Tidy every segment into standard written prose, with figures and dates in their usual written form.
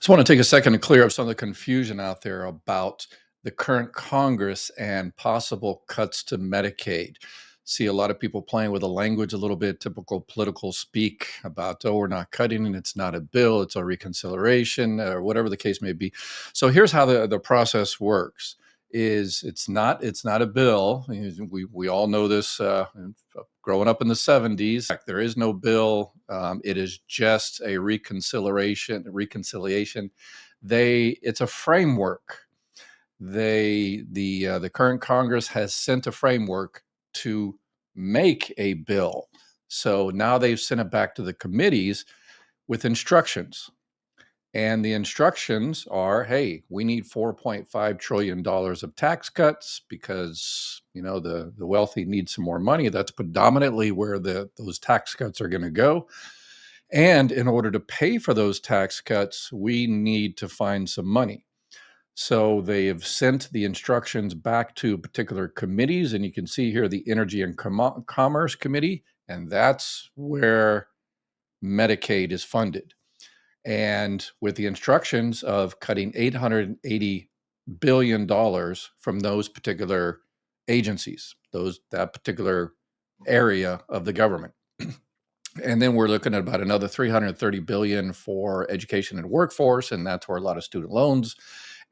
Just want to take a second to clear up some of the confusion out there about the current Congress and possible cuts to Medicaid. See a lot of people playing with the language a little bit, typical political speak about, oh, we're not cutting it, it's not a bill, it's a reconciliation, or whatever the case may be. So here's how the process works. It's not a bill. We all know this growing up in the 70s. There is no bill. It is just a reconciliation. It's a framework. The current Congress has sent a framework to make a bill. So now they've sent it back to the committees with instructions. And the instructions are, hey, we need $4.5 trillion of tax cuts because, the wealthy need some more money. That's predominantly where those tax cuts are going to go. And in order to pay for those tax cuts, we need to find some money. So they have sent the instructions back to particular committees. And you can see here the Energy and Commerce Committee, and that's where Medicaid is funded. And with the instructions of cutting $880 billion from those particular agencies, that particular area of the government. And then we're looking at about another $330 billion for education and workforce, and that's where a lot of student loans.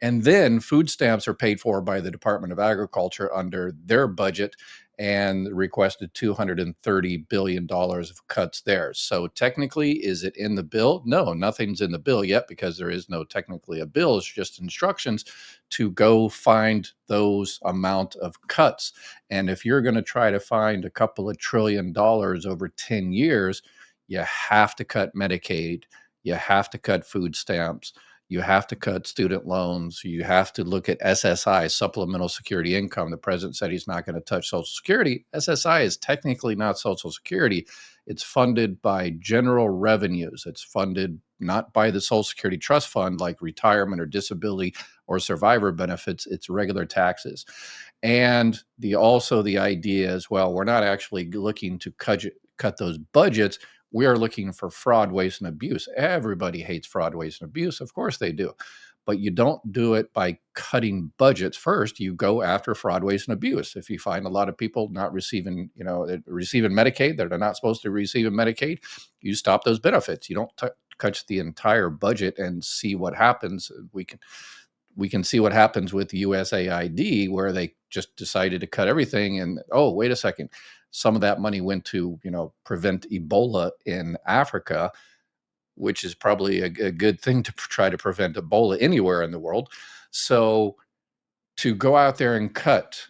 And then food stamps are paid for by the Department of Agriculture under their budget and requested $230 billion of cuts there. So technically, is it in the bill? No, nothing's in the bill yet because there is no technically a bill. It's just instructions to go find those amount of cuts. And if you're going to try to find a couple of $1 trillion over 10 years, you have to cut Medicaid, you have to cut food stamps, you have to cut student loans. You have to look at SSI, supplemental security income. The president said he's not going to touch Social Security. SSI is technically not Social Security. It's funded by general revenues. It's funded not by the Social Security Trust Fund like retirement or disability or survivor benefits. It's regular taxes. And the idea is, well, we're not actually looking to cut those budgets. We are looking for fraud, waste, and abuse. Everybody hates fraud, waste, and abuse. Of course they do. But you don't do it by cutting budgets first. You go after fraud, waste, and abuse. If you find a lot of people not receiving Medicaid, that are not supposed to receive Medicaid, you stop those benefits. You don't cut the entire budget and see what happens. We can see what happens with USAID, where they just decided to cut everything. And, oh, wait a second. Some of that money went to, prevent Ebola in Africa, which is probably a good thing to try to prevent Ebola anywhere in the world. So to go out there and cut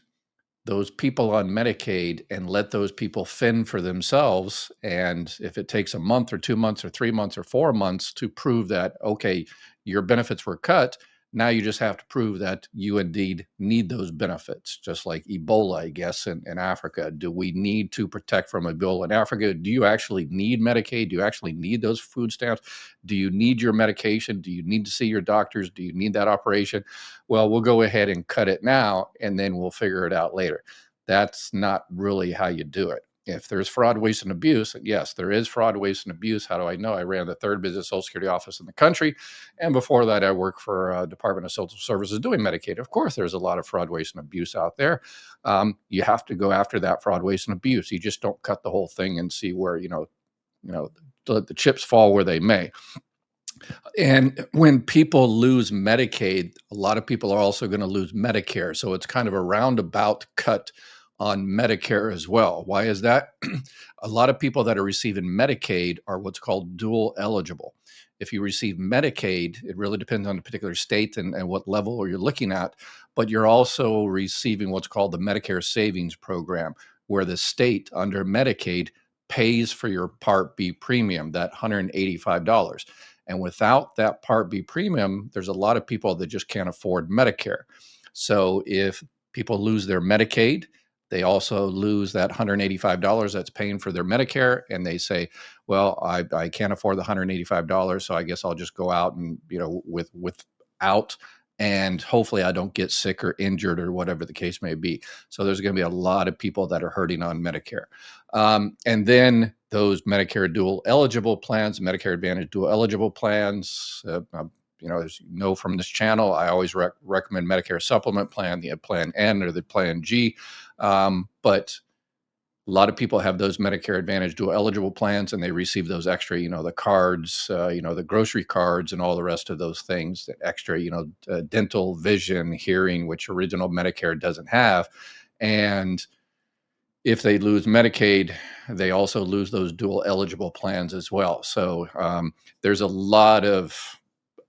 those people on Medicaid and let those people fend for themselves, and if it takes a month or 2 months or 3 months or 4 months to prove that, okay, your benefits were cut, now you just have to prove that you indeed need those benefits, just like Ebola, I guess, in Africa. Do we need to protect from Ebola in Africa? Do you actually need Medicaid? Do you actually need those food stamps? Do you need your medication? Do you need to see your doctors? Do you need that operation? Well, we'll go ahead and cut it now, and then we'll figure it out later. That's not really how you do it. If there's fraud, waste, and abuse, yes, there is fraud, waste, and abuse. How do I know? I ran the third busiest Social Security office in the country. And before that, I worked for Department of Social Services doing Medicaid. Of course, there's a lot of fraud, waste, and abuse out there. You have to go after that fraud, waste, and abuse. You just don't cut the whole thing and see where, the chips fall where they may. And when people lose Medicaid, a lot of people are also going to lose Medicare. So it's kind of a roundabout cut on Medicare as well. Why is that? A lot of people that are receiving Medicaid are what's called dual eligible. If you receive Medicaid, it really depends on the particular state and what level you're looking at, but you're also receiving what's called the Medicare Savings Program, where the state under Medicaid pays for your Part B premium, that $185. And without that Part B premium, there's a lot of people that just can't afford Medicare. So if people lose their Medicaid, they also lose that $185 that's paying for their Medicare. And they say, well, I can't afford the $185. So I guess I'll just go out and, without, and hopefully I don't get sick or injured or whatever the case may be. So there's going to be a lot of people that are hurting on Medicare. And then those Medicare dual eligible plans, Medicare Advantage dual eligible plans, as you know from this channel, I always recommend Medicare supplement plan, the Plan N or the Plan G. But a lot of people have those Medicare Advantage dual eligible plans, and they receive those extra, the cards, the grocery cards, and all the rest of those things. The extra, dental, vision, hearing, which original Medicare doesn't have. And if they lose Medicaid, they also lose those dual eligible plans as well. So there's a lot of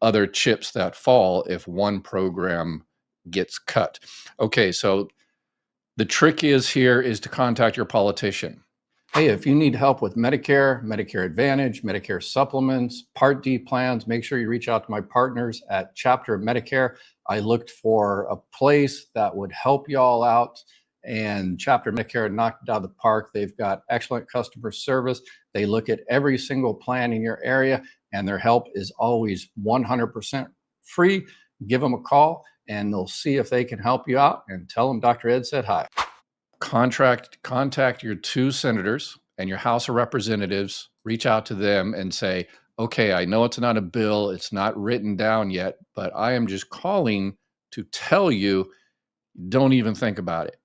other chips that fall if one program gets cut. Okay, so the trick is to contact your politician. Hey, if you need help with Medicare, Medicare Advantage, Medicare supplements, Part D plans, make sure you reach out to my partners at Chapter of Medicare. I looked for a place that would help y'all out, and Chapter of Medicare knocked it out of the park. They've got excellent customer service. They look at every single plan in your area, and their help is always 100% free. Give them a call, and they'll see if they can help you out, and tell them Dr. Ed said hi. Contact your 2 senators and your House of Representatives. Reach out to them and say, okay, I know it's not a bill, it's not written down yet, but I am just calling to tell you, don't even think about it.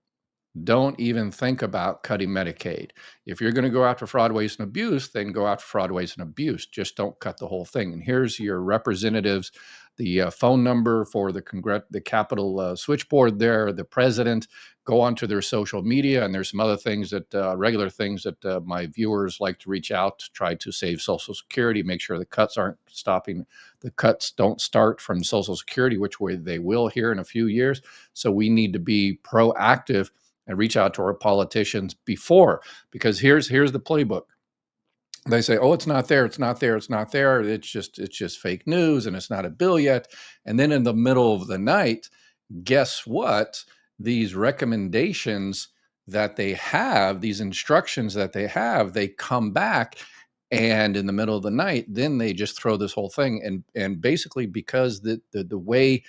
Don't even think about cutting Medicaid. If you're going to go after fraud, waste, and abuse, then go after fraud, waste, and abuse. Just don't cut the whole thing. And here's your representatives, the phone number for the Capitol switchboard there, the president. Go onto their social media, and there's some other things regular things that my viewers like to reach out to try to save Social Security, make sure the cuts aren't stopping. The cuts don't start from Social Security, which way they will here in a few years. So we need to be proactive and reach out to our politicians before, because here's the playbook. They say, oh, it's not there, it's not there, it's not there. It's just fake news, and it's not a bill yet. And then in the middle of the night, guess what? These recommendations that they have, these instructions that they have, they come back, and in the middle of the night, then they just throw this whole thing. And basically, because the way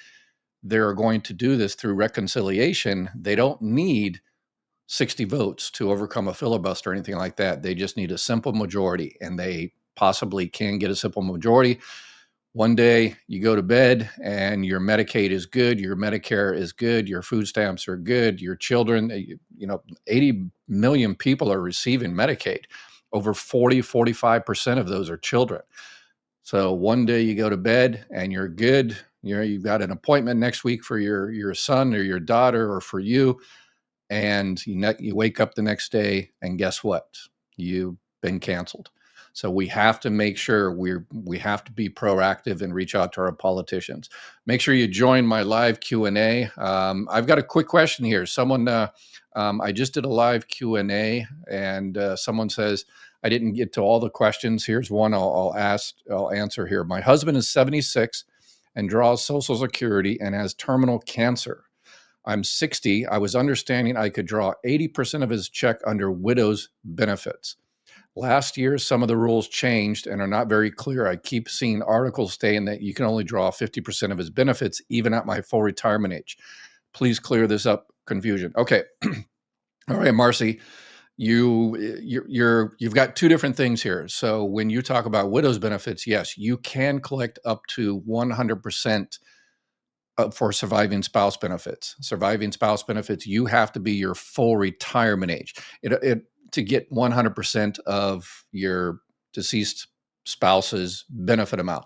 they're going to do this through reconciliation, they don't need 60 votes to overcome a filibuster or anything like that. They just need a simple majority, and they possibly can get a simple majority. One day you go to bed and your Medicaid is good, your Medicare is good, your food stamps are good, your children, 80 million people are receiving Medicaid. Over 45% of those are children. So one day you go to bed and you're good. You've got an appointment next week for your son or your daughter or for you, and you wake up the next day and guess what? You've been canceled. So we have to make sure we have to be proactive and reach out to our politicians. Make sure you join my live Q&A. I've got a quick question here. Someone, I just did a live Q&A, and someone says, I didn't get to all the questions. Here's one I'll answer here. My husband is 76 and draws Social Security and has terminal cancer. I'm 60. I was understanding I could draw 80% of his check under widow's benefits. Last year, some of the rules changed and are not very clear. I keep seeing articles saying that you can only draw 50% of his benefits, even at my full retirement age. Please clear this up confusion. Okay. All right, Marcy, you've got 2 different things here. So when you talk about widow's benefits, yes, you can collect up to 100% for surviving spouse benefits. Surviving spouse benefits, you have to be your full retirement age to get 100% of your deceased spouse's benefit amount.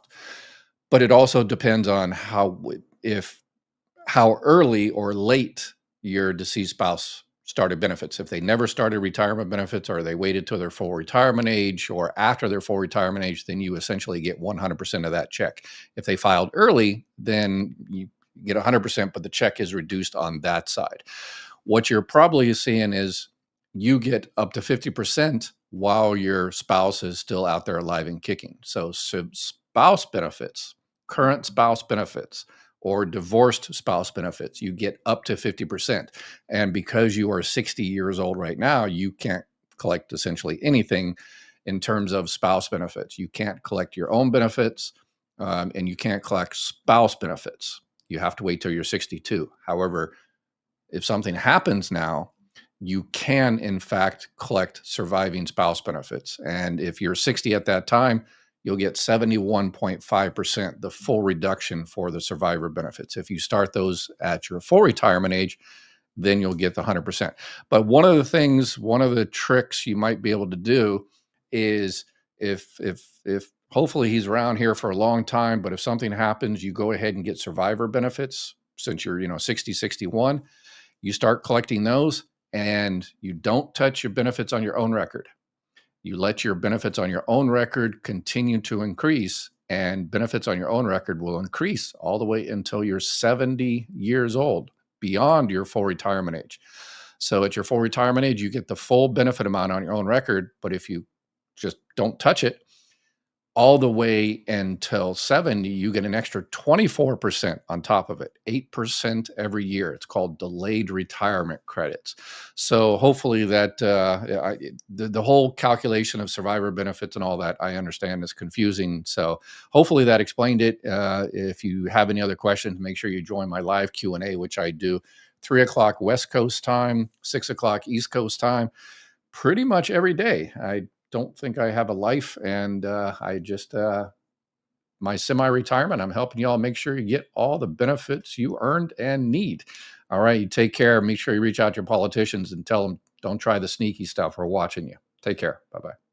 But it also depends on how early or late your deceased spouse started benefits. If they never started retirement benefits, or they waited till their full retirement age, or after their full retirement age, then you essentially get 100% of that check. If they filed early, then you get 100%, but the check is reduced on that side. What you're probably seeing is you get up to 50% while your spouse is still out there alive and kicking. So spouse benefits, current spouse benefits, or divorced spouse benefits, you get up to 50%. And because you are 60 years old right now, you can't collect essentially anything in terms of spouse benefits. You can't collect your own benefits, and you can't collect spouse benefits. You have to wait till you're 62. However, if something happens now, you can, in fact, collect surviving spouse benefits. And if you're 60 at that time, you'll get 71.5%, the full reduction for the survivor benefits. If you start those at your full retirement age, then you'll get the 100%. But one of the tricks you might be able to do is if hopefully he's around here for a long time, but if something happens, you go ahead and get survivor benefits since you're, 60, 61, you start collecting those and you don't touch your benefits on your own record. You let your benefits on your own record continue to increase, and benefits on your own record will increase all the way until you're 70 years old, beyond your full retirement age. So at your full retirement age, you get the full benefit amount on your own record. But if you just don't touch it, all the way until 70, you get an extra 24% on top of it, 8% every year. It's called delayed retirement credits. So hopefully that the whole calculation of survivor benefits and all that, I understand, is confusing. So hopefully that explained it. If you have any other questions, make sure you join my live Q&A, which I do 3 o'clock West Coast time, 6 o'clock East Coast time, pretty much every day. I don't think I have a life, and I just my semi-retirement. I'm helping y'all make sure you get all the benefits you earned and need. All right, you take care. Make sure you reach out to your politicians and tell them don't try the sneaky stuff. We're watching you. Take care. Bye bye.